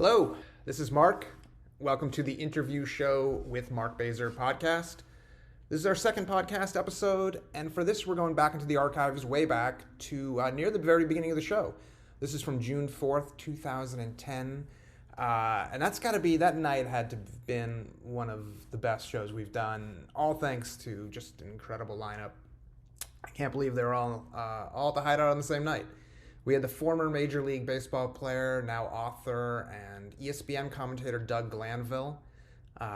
Hello, this is Mark. Welcome to the Interview Show with Mark Bazer podcast. This is our second podcast episode, and for this we're going back into the archives way back to near the very beginning of the show. This is from June 4th, 2010, and that night had to have been one of the best shows we've done, all thanks to just an incredible lineup. I can't believe they're all at the Hideout on the same night. We had the former Major League Baseball player, now author, and ESPN commentator Doug Glanville.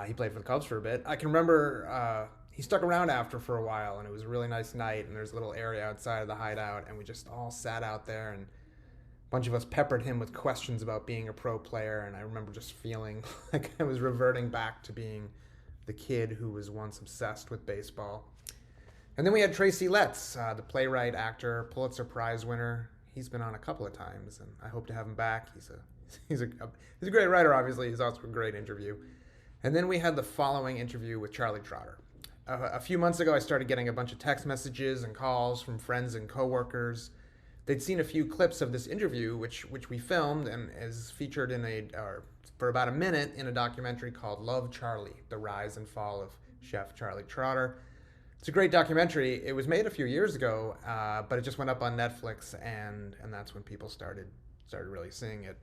He played for the Cubs for a bit. I can remember he stuck around after for a while, and it was a really nice night, and there's a little area outside of the Hideout, and we just all sat out there, and a bunch of us peppered him with questions about being a pro player, and I remember just feeling like I was reverting back to being the kid who was once obsessed with baseball. And then we had Tracy Letts, the playwright, actor, Pulitzer Prize winner. He's been on a couple of times, and I hope to have him back. He's a great writer, obviously. He's also a great interview. And then we had the following interview with CharlieTrotter. A few months ago, I started getting a bunch of text messages and calls from friends and coworkers. They'd seen a few clips of this interview, which we filmed and is featured for about a minute in a documentary called Love, Charlie: The Rise and Fall of Chef Charlie Trotter. It's a great documentary. It was made a few years ago, but it just went up on Netflix, and that's when people started really seeing it.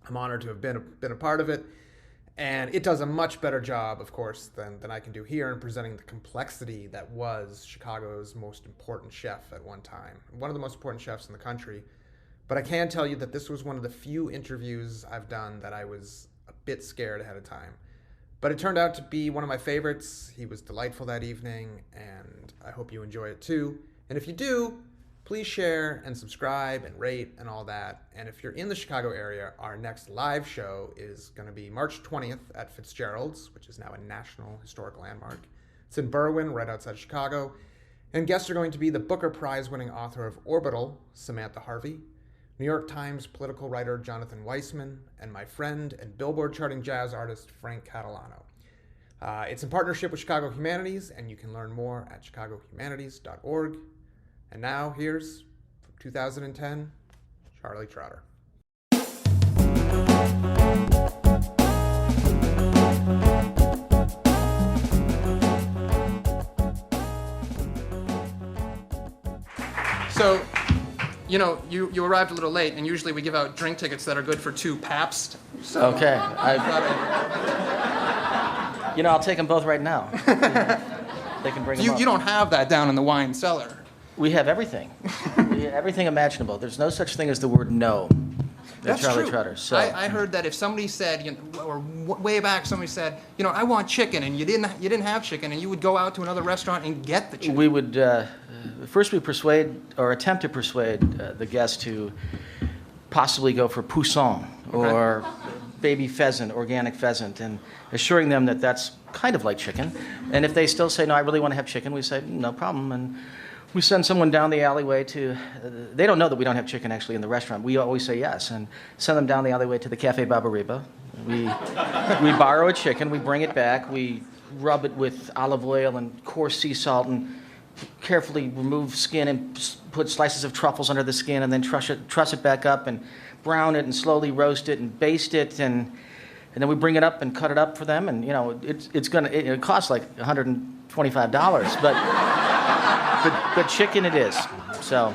I'm honored to have been a part of it, and it does a much better job, of course, than I can do here in presenting the complexity that was Chicago's most important chef at one time, one of the most important chefs in the country. But I can tell you that this was one of the few interviews I've done that I was a bit scared ahead of time. But it turned out to be one of my favorites. He was delightful that evening, and I hope you enjoy it too. And if you do, please share and subscribe and rate and all that. And if you're in the Chicago area, our next live show is going to be March 20th at Fitzgerald's, which is now a National Historic Landmark. It's in Berwyn, right outside Chicago. And guests are going to be the Booker Prize-winning author of Orbital, Samantha Harvey, New York Times political writer Jonathan Weissman, and my friend and Billboard-charting jazz artist Frank Catalano. It's in partnership with Chicago Humanities, and you can learn more at chicagohumanities.org. And now, here's, from 2010, Charlie Trotter. So, you arrived a little late, and usually we give out drink tickets that are good for 2 Pabst. So okay. I'll take them both right now. They can bring them up. You don't have that down in the wine cellar. We have everything. We have everything imaginable. There's no such thing as the word no. That's Charlie true. Trotter. So I heard that if somebody said, or way back, somebody said, I want chicken, and you didn't have chicken, and you would go out to another restaurant and get the chicken. We would first we persuade or attempt to persuade the guest to possibly go for poussin or baby pheasant, organic pheasant, and assuring them that that's kind of like chicken. And if they still say, no, I really want to have chicken, we say, no problem. And we send someone down the alleyway to, they don't know that we don't have chicken actually in the restaurant. We always say yes, and send them down the alleyway to the Cafe Babariba. We borrow a chicken, we bring it back, we rub it with olive oil and coarse sea salt and carefully remove skin and put slices of truffles under the skin and then truss it back up and brown it and slowly roast it and baste it and then we bring it up and cut it up for them, and it costs like $125, but chicken it is. So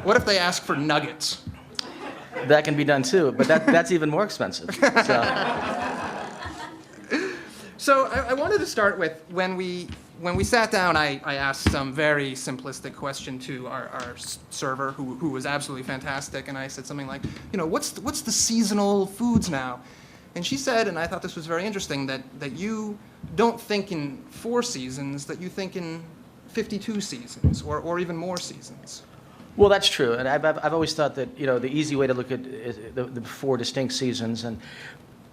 what if they ask for nuggets? That can be done too, but that's even more expensive. So I wanted to start with when we sat down, I asked some very simplistic question to our server who was absolutely fantastic, and I said something like, what's the seasonal foods now? And she said, and I thought this was very interesting, that you don't think in 4 seasons, that you think in 52 seasons or even more seasons. Well, that's true, and I've always thought that the easy way to look at the 4 distinct seasons,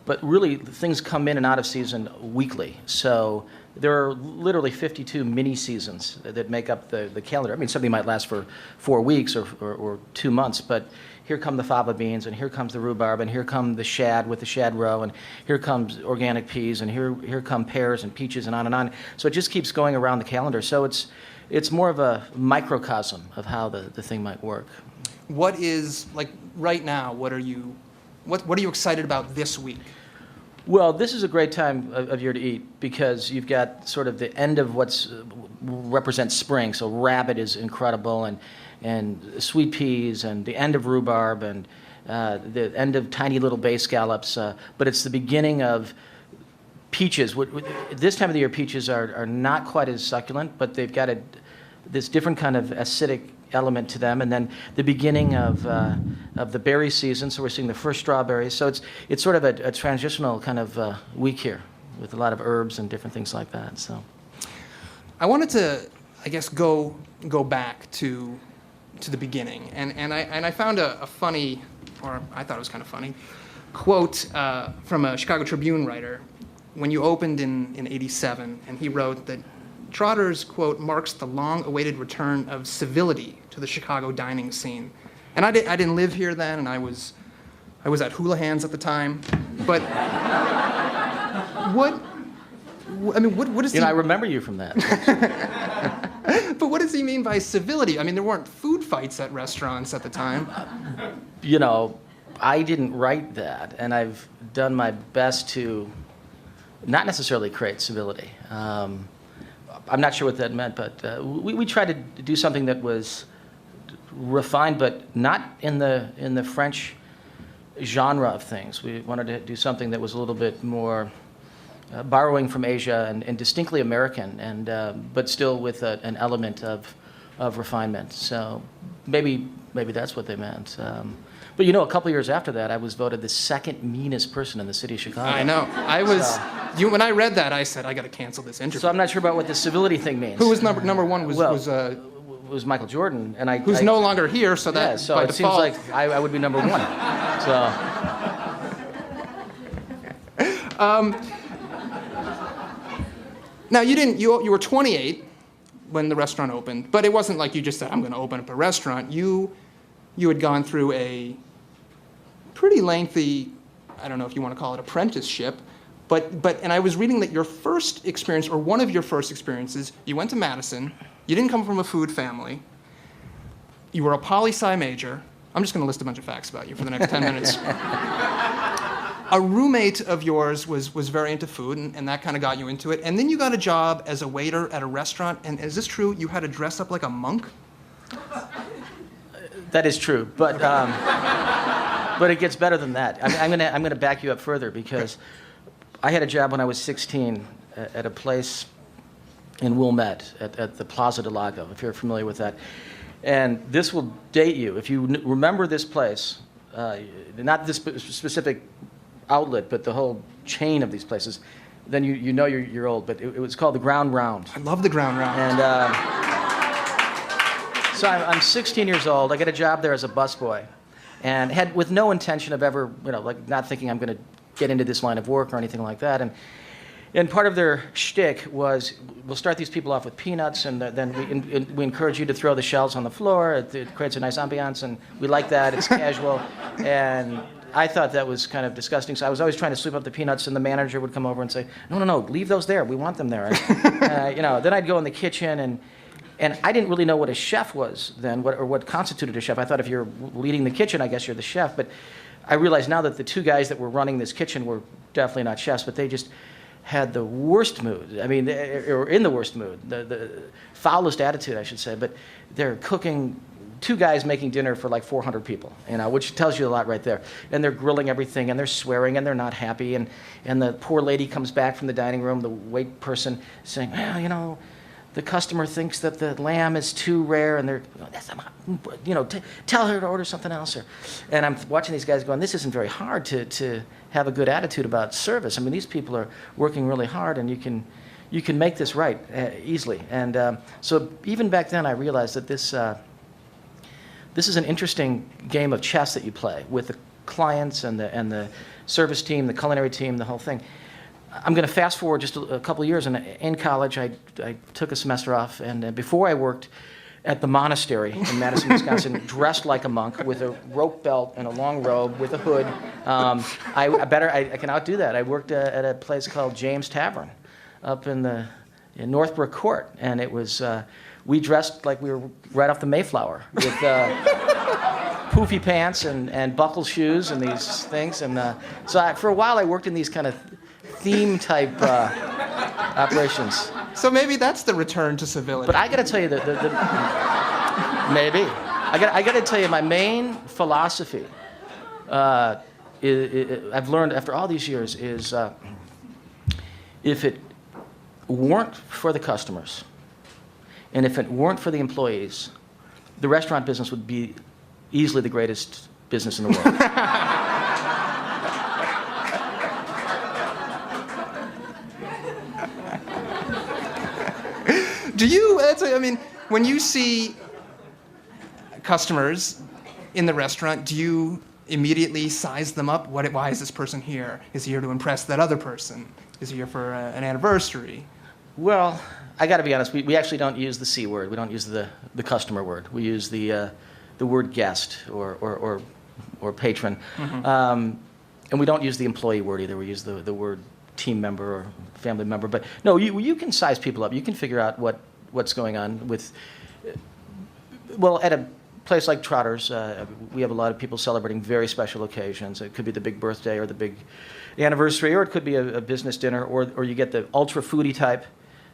but really things come in and out of season weekly. So there are literally 52 mini seasons that make up the calendar. I mean, something might last for 4 weeks or 2 months, but here come the fava beans, and here comes the rhubarb, and here come the shad with the shad roe, and here comes organic peas, and here come pears and peaches, and on and on. So it just keeps going around the calendar. So it's more of a microcosm of how the thing might work. What is, like, right now, what are you What are you excited about this week? Well, this is a great time of year to eat because you've got sort of the end of what's represents spring. So rabbit is incredible, and sweet peas, and the end of rhubarb, and the end of tiny little bay scallops. But it's the beginning of peaches. This time of the year, peaches are not quite as succulent, but they've got this different kind of acidic element to them, and then the beginning of the berry season. So we're seeing the first strawberries. So it's sort of a transitional kind of week here with a lot of herbs and different things like that. So I wanted to, I guess, go back to the beginning, and I found a funny, or I thought it was kind of funny, quote from a Chicago Tribune writer when you opened in '87, and he wrote that Trotter's, quote, marks the long-awaited return of civility to the Chicago dining scene. And I didn't live here then, and I was at Houlihan's at the time. But what does he... I remember you from that. But what does he mean by civility? I mean, there weren't food fights at restaurants at the time. I didn't write that, and I've done my best to not necessarily create civility. I'm not sure what that meant, but we tried to do something that was refined, but not in the French genre of things. We wanted to do something that was a little bit more borrowing from Asia and distinctly American, but still with an element of refinement. So maybe that's what they meant. But a couple years after that, I was voted the second meanest person in the city of Chicago. I know. When I read that, I said, I got to cancel this interview. So I'm not sure about what the civility thing means. Who was number one? Was Michael Jordan, and who's no longer here, so that so by it default, seems like I would be number one. So. Now you were 28 when the restaurant opened, but it wasn't like you just said, I'm going to open up a restaurant. You had gone through a pretty lengthy, I don't know if you want to call it apprenticeship, but I was reading that your first experience, or one of your first experiences, you went to Madison. You didn't come from a food family. You were a poli-sci major. I'm just going to list a bunch of facts about you for the next 10 minutes. A roommate of yours was very into food, and that kind of got you into it. And then you got a job as a waiter at a restaurant. And is this true? You had to dress up like a monk? That is true, but it gets better than that. I'm gonna back you up further because I had a job when I was 16 at a place in Wilmette at the Plaza del Lago, if you're familiar with that. And this will date you if you remember this place, not this specific outlet, but the whole chain of these places. Then you know you're old. But it was called the Ground Round. I love the Ground Round. And. So I'm 16 years old. I get a job there as a busboy, and had with no intention of ever, not thinking I'm going to get into this line of work or anything like that. And part of their shtick was, we'll start these people off with peanuts, and then we encourage you to throw the shells on the floor. It creates a nice ambiance, and we like that. It's casual, and I thought that was kind of disgusting. So I was always trying to sweep up the peanuts, and the manager would come over and say, "No, leave those there. We want them there." Then I'd go in the kitchen and I didn't really know what a chef was then, what constituted a chef. I thought if you're leading the kitchen, I guess you're the chef. But I realize now that the two guys that were running this kitchen were definitely not chefs, but they just had the worst mood. I mean, they were in the worst mood, the foulest attitude, I should say. But they're cooking, two guys making dinner for like 400 people, which tells you a lot right there. And they're grilling everything, and they're swearing, and they're not happy. And the poor lady comes back from the dining room, the wait person, saying, "Well, the customer thinks that the lamb is too rare," and they're, tell her to order something else. And I'm watching these guys going, this isn't very hard to have a good attitude about service. I mean, these people are working really hard, and you can make this right easily. And so even back then, I realized that this is an interesting game of chess that you play with the clients and the service team, the culinary team, the whole thing. I'm going to fast forward just a couple of years. And in college, I took a semester off, and before I worked at the monastery in Madison, Wisconsin, dressed like a monk with a rope belt and a long robe with a hood. I can outdo that. I worked at a place called James Tavern up in Northbrook Court, and it was we dressed like we were right off the Mayflower with poofy pants and buckle shoes and these things. And for a while, I worked in these kind of theme type operations. So maybe that's the return to civility. But I got to tell you maybe I got to tell you my main philosophy. I've learned after all these years is if it weren't for the customers and if it weren't for the employees, the restaurant business would be easily the greatest business in the world. When you see customers in the restaurant, do you immediately size them up? Why is this person here? Is he here to impress that other person? Is he here for an anniversary? Well, I got to be honest. We actually don't use the C word. We don't use the customer word. We use the word guest or patron, and we don't use the employee word either. We use the word team member or family member. But no, you can size people up. You can figure out what's going on with. Well, at a place like Trotter's, we have a lot of people celebrating very special occasions. It could be the big birthday or the big anniversary, or it could be a business dinner, or you get the ultra foodie type.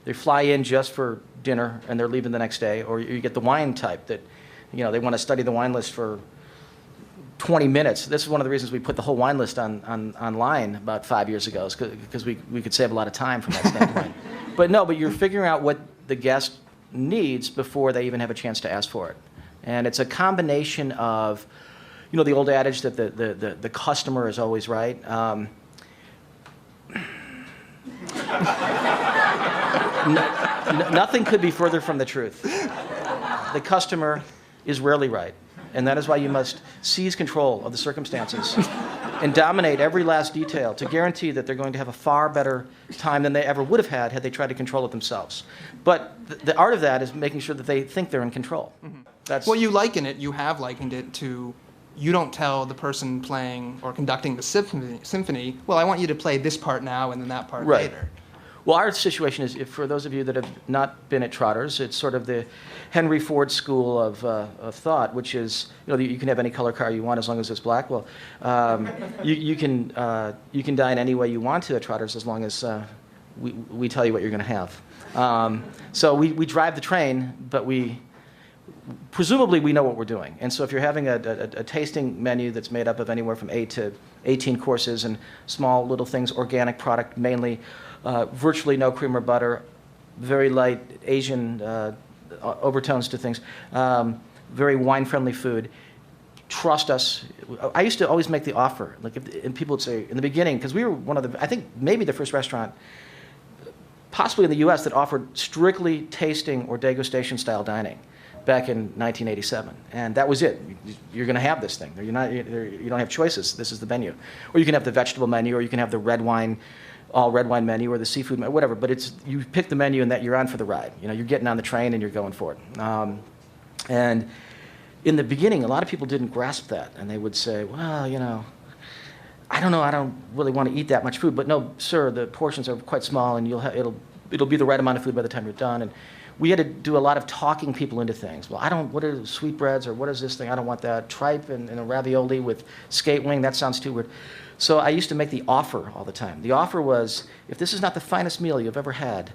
They fly in just for dinner and they're leaving the next day, or you get the wine type that, they want to study the wine list for 20 minutes. This is one of the reasons we put the whole wine list online about 5 years ago, because we could save a lot of time from that standpoint. But you're figuring out what the guest needs before they even have a chance to ask for it. And it's a combination of, the old adage that the customer is always right. Nothing could be further from the truth. The customer is rarely right. And that is why you must seize control of the circumstances and dominate every last detail to guarantee that they're going to have a far better time than they ever would have had they tried to control it themselves. But the art of that is making sure that they think they're in control. Mm-hmm. You have likened it to, you don't tell the person playing or conducting the symphony, well, I want you to play this part now and then that part later. Well, our situation is, for those of you that have not been at Trotter's, it's sort of the Henry Ford school of thought, which is, you can have any color car you want as long as it's black. Well, you can dine any way you want to at Trotter's as long as we tell you what you're going to have. So we drive the train, but presumably we know what we're doing. And so if you're having a tasting menu that's made up of anywhere from 8 to 18 courses and small little things, organic product mainly, virtually no cream or butter, very light Asian overtones to things, very wine-friendly food. Trust us. I used to always make the offer, and people would say in the beginning, because we were one of the, I think maybe the first restaurant, possibly in the U.S., that offered strictly tasting or degustation style dining back in 1987, and that was it. You're going to have this thing. You don't have choices. This is the menu, or you can have the vegetable menu, or you can have the red wine. All red wine menu or the seafood menu, whatever. But you pick the menu and that you're on for the ride. You're getting on the train and you're going for it. And in the beginning, a lot of people didn't grasp that, and they would say, "Well, I don't know. I don't really want to eat that much food." But no, sir, the portions are quite small, and it'll be the right amount of food by the time you're done. And we had to do a lot of talking people into things. Well, what are sweetbreads, or what is this thing? I don't want that. Tripe and a ravioli with skate wing. That sounds too weird. So I used to make the offer all the time. The offer was, if this is not the finest meal you've ever had,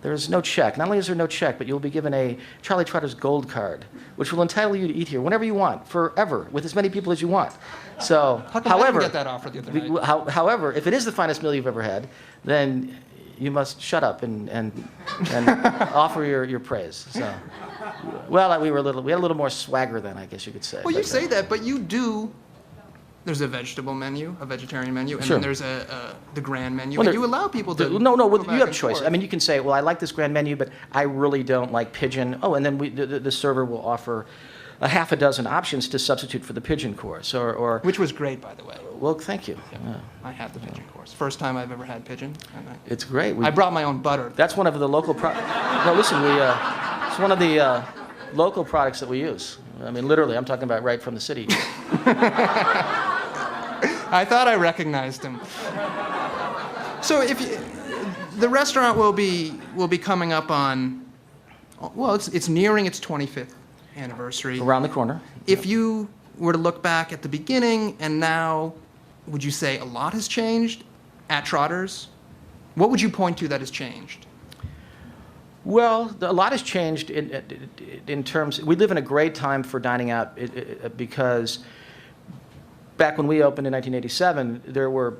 there's no check. Not only is there no check, but you'll be given a Charlie Trotter's gold card, which will entitle you to eat here whenever you want, forever, with as many people as you want. So, How come I didn't get that offer the other night? However, if it is the finest meal you've ever had, then you must shut up and offer your praise. So, well, we had a little more swagger then, I guess you could say. Well, you say that, but you do. There's a vegetable menu, a vegetarian menu, and sure. then there's the grand menu. Well, and you allow people to. You have choice. I mean, you can say, well, I like this grand menu, but I really don't like pigeon. Oh, and then the server will offer a half a dozen options to substitute for the pigeon course, or which was great, by the way. Well, thank you. Yeah. I had the pigeon course. First time I've ever had pigeon. It's great. I brought my own butter. That's one of the local. No, listen, it's one of the local products that we use. I mean, literally, I'm talking about right from the city. I thought I recognized him. So the restaurant will be coming up on, well, it's nearing its 25th anniversary. Around the corner. If you were to look back at the beginning and now, would you say a lot has changed at Trotters? What would you point to that has changed? Well, a lot has changed in terms. We live in a great time for dining out because back when we opened in 1987, there were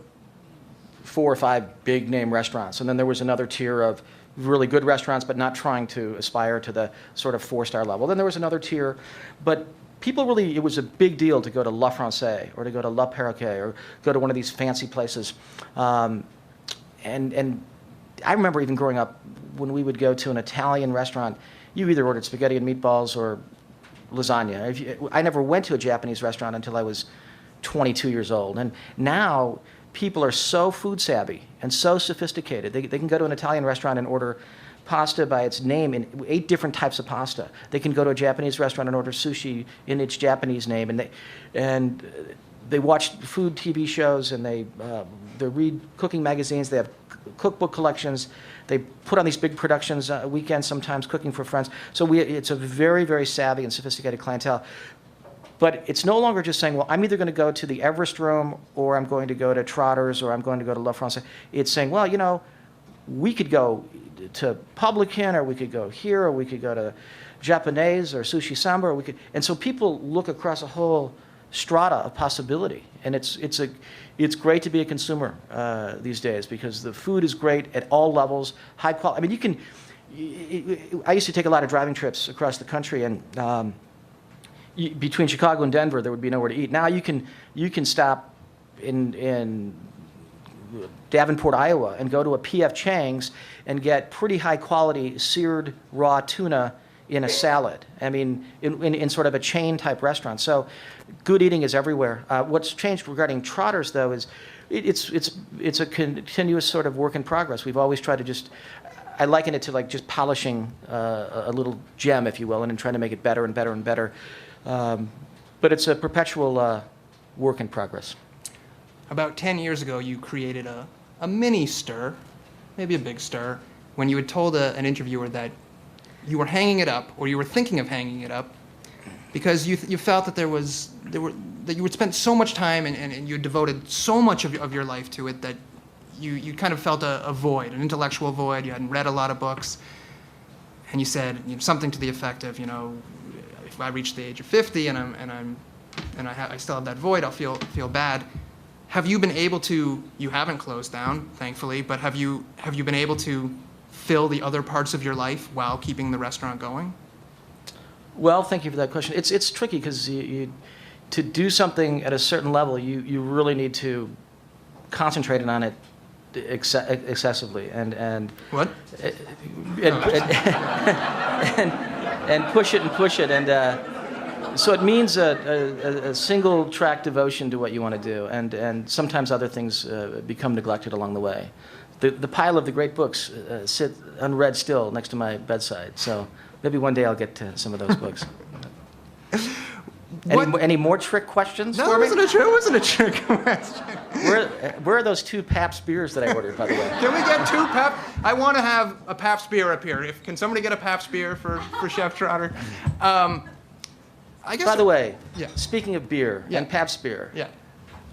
4 or 5 big name restaurants, and then there was another tier of really good restaurants, but not trying to aspire to the sort of 4-star level. Then there was another tier, but people really, it was a big deal to go to La Francais or to go to La Perroquet or go to one of these fancy places. And I remember even growing up, when we would go to an Italian restaurant, you either ordered spaghetti and meatballs or lasagna. I never went to a Japanese restaurant until I was 22 years old. And now people are so food savvy and so sophisticated. They can go to an Italian restaurant and order pasta by its name in 8 different types of pasta. They can go to a Japanese restaurant and order sushi in its Japanese name. And they watch food TV shows, and they read cooking magazines. They have cookbook collections. They put on these big productions, weekends sometimes, cooking for friends. So it's a very, very savvy and sophisticated clientele. But it's no longer just saying, well, I'm either going to go to the Everest Room, or I'm going to go to Trotters, or I'm going to go to La France. It's saying, well, you know, we could go to Publican, or we could go here, or we could go to Japanese or Sushi Samba, or we could. And so people look across a whole strata of possibility, and it's great to be a consumer these days, because the food is great at all levels, high quality. I mean, I used to take a lot of driving trips across the country, and between Chicago and Denver, there would be nowhere to eat. Now you can stop in Davenport, Iowa, and go to a P.F. Chang's and get pretty high quality seared raw tuna in a salad. I mean, in sort of a chain type restaurant. So good eating is everywhere. What's changed regarding Trotters, though, is it's a continuous sort of work in progress. We've always tried to I liken it to like just polishing a little gem, if you will, and then trying to make it better and better and better. But it's a perpetual work in progress. About 10 years ago, you created a mini stir, maybe a big stir, when you had told an interviewer that you were hanging it up, or you were thinking of hanging it up, because you felt that that you had spent so much time and you had devoted so much of your life to it that you kind of felt a void, an intellectual void. You hadn't read a lot of books, and you said something to the effect of, if I reach the age of 50 and I still have that void, I'll feel bad. Have you been able to? You haven't closed down, thankfully, but have you been able to fill the other parts of your life while keeping the restaurant going? Well, thank you for that question. It's tricky because to do something at a certain level, you really need to concentrate on it excessively and what? And push it and so it means a single track devotion to what you want to do, and sometimes other things become neglected along the way. The pile of the great books sit unread still next to my bedside, so maybe one day I'll get to some of those books. Any more trick questions No, for me? it wasn't a trick question. Where are those 2 Pabst beers that I ordered, by the way? Can we get 2 Pabst? I want to have a Pabst beer up here. Can somebody get a Pabst beer for Chef Trotter? I guess. By the way, yeah. Speaking of beer and Pabst beer, Yeah.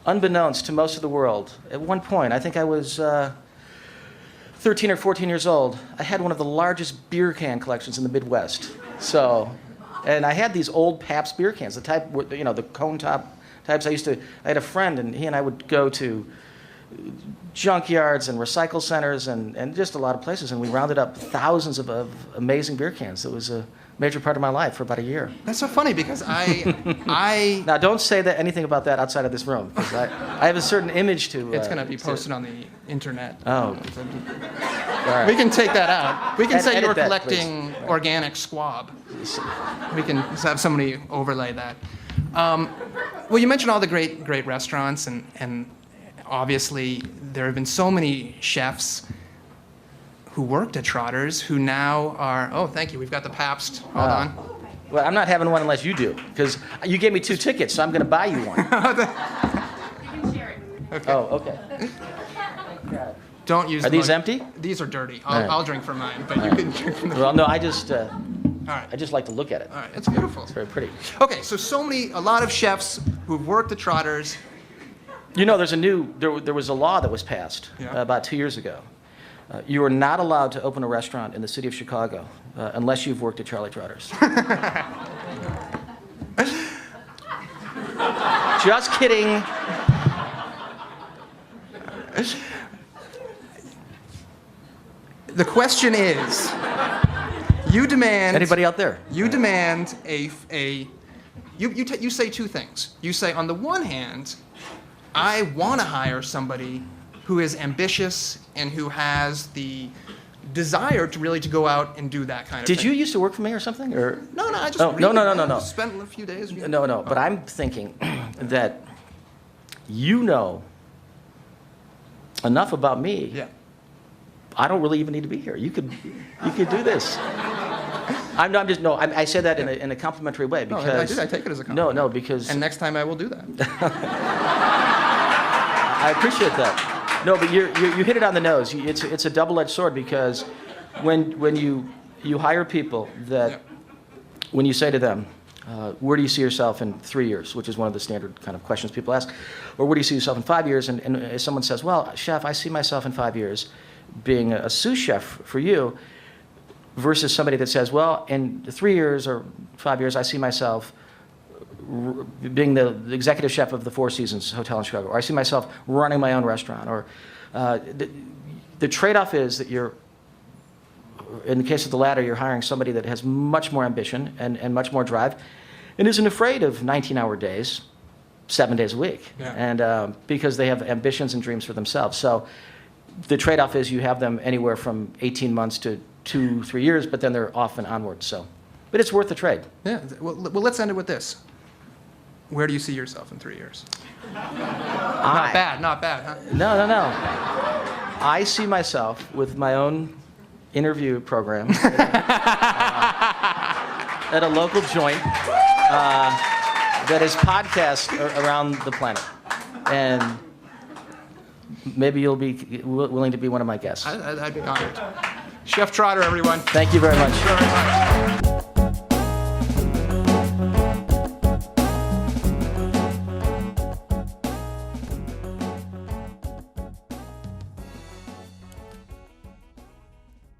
unbeknownst to most of the world, at one point, I think I was 13 or 14 years old, I had one of the largest beer can collections in the Midwest. And I had these old Pabst beer cans, the type, the cone top types. I had a friend, and he and I would go to junkyards and recycle centers and just a lot of places, and we rounded up thousands of amazing beer cans. It was a major part of my life for about a year. That's so funny because I Now, don't say anything about that outside of this room, because I have a certain image to... It's going to be posted on the internet. Oh. All right. We can take that out. We can say you were that, collecting please. organic squab. We can have somebody overlay that. Well, you mentioned all the great restaurants, and obviously there have been so many chefs who worked at Trotters who now are... Oh, thank you. We've got the Pabst. Hold on. Well, I'm not having one unless you do, because you gave me 2 tickets, so I'm going to buy you one. You can share it. Okay. Oh, okay. Don't use Are these mug. empty? These are dirty. All right. I'll drink from mine, but you can drink from the... Well, no, I just... right. I just like to look at it. All right, it's beautiful. It's very pretty. Okay, so a lot of chefs who've worked at Trotters. You know, there was a law that was passed about 2 years ago. You are not allowed to open a restaurant in the city of Chicago unless you've worked at CharlieTrotter's. Just kidding. The question is, you demand... Anybody out there? You demand you say two things. You say, on the one hand, I want to hire somebody who is ambitious and who has the desire to really go out and do that kind of thing. Did you used to work for me or something? Or No, I just no. spent a few days. No. But I'm thinking that you know enough about me. Yeah. I don't really even need to be here. You could do this. I said that in a complimentary way because I take it as a compliment. No, because And next time I will do that. I appreciate that. No, but you hit it on the nose. It's a double-edged sword because when you hire people that when you say to them, where do you see yourself in 3 years, which is one of the standard kind of questions people ask, or where do you see yourself in 5 years? And someone says, well, chef, I see myself in 5 years being a sous chef for you, versus somebody that says, well, in 3 years or 5 years, I see myself being the executive chef of the Four Seasons Hotel in Chicago, or I see myself running my own restaurant, or the trade-off is that in the case of the latter, you're hiring somebody that has much more ambition and much more drive and isn't afraid of 19-hour days, 7 days a week, and because they have ambitions and dreams for themselves. So the trade-off is you have them anywhere from 18 months to 2-3 years, but then they're off and onward. So, but it's worth the trade. Yeah. Well, let's end it with this. Where do you see yourself in 3 years? Not bad, huh? No. I see myself with my own interview program at a local joint that is podcast around the planet. And maybe you'll be willing to be one of my guests. I'd be honored. Chef Trotter, everyone. Thank you very much.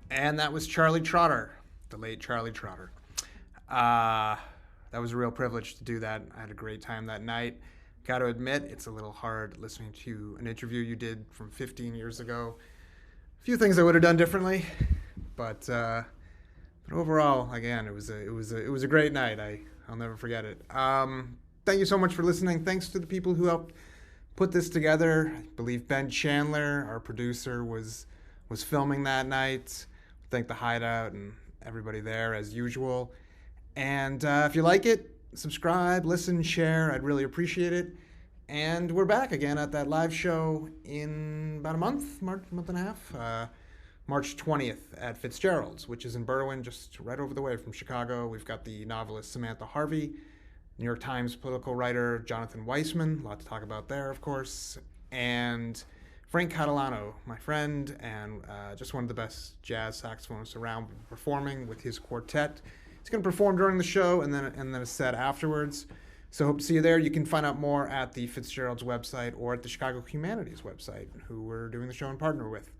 And that was Charlie Trotter, the late Charlie Trotter. That was a real privilege to do that. I had a great time that night. Got to admit, it's a little hard listening to an interview you did from 15 years ago. A few things I would have done differently, but overall, again, it was a great night. I'll never forget it. Thank you so much for listening. Thanks to the people who helped put this together. I believe Ben Chandler, our producer, was filming that night. Thank the Hideout and everybody there as usual. And if you like it, subscribe, listen, share. I'd really appreciate it. And we're back again at that live show in about a month and a half. March 20th at Fitzgerald's, which is in Berwyn, just right over the way from Chicago. We've got the novelist Samantha Harvey, New York Times political writer Jonathan Weissman, a lot to talk about there, of course, and Frank Catalano, my friend, and just one of the best jazz saxophonists around, performing with his quartet. He's going to perform during the show and then a set afterwards. So hope to see you there. You can find out more at the Fitzgerald's website or at the Chicago Humanities website, who we're doing the show in partner with.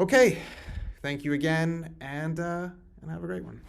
Okay, thank you again, and have a great one.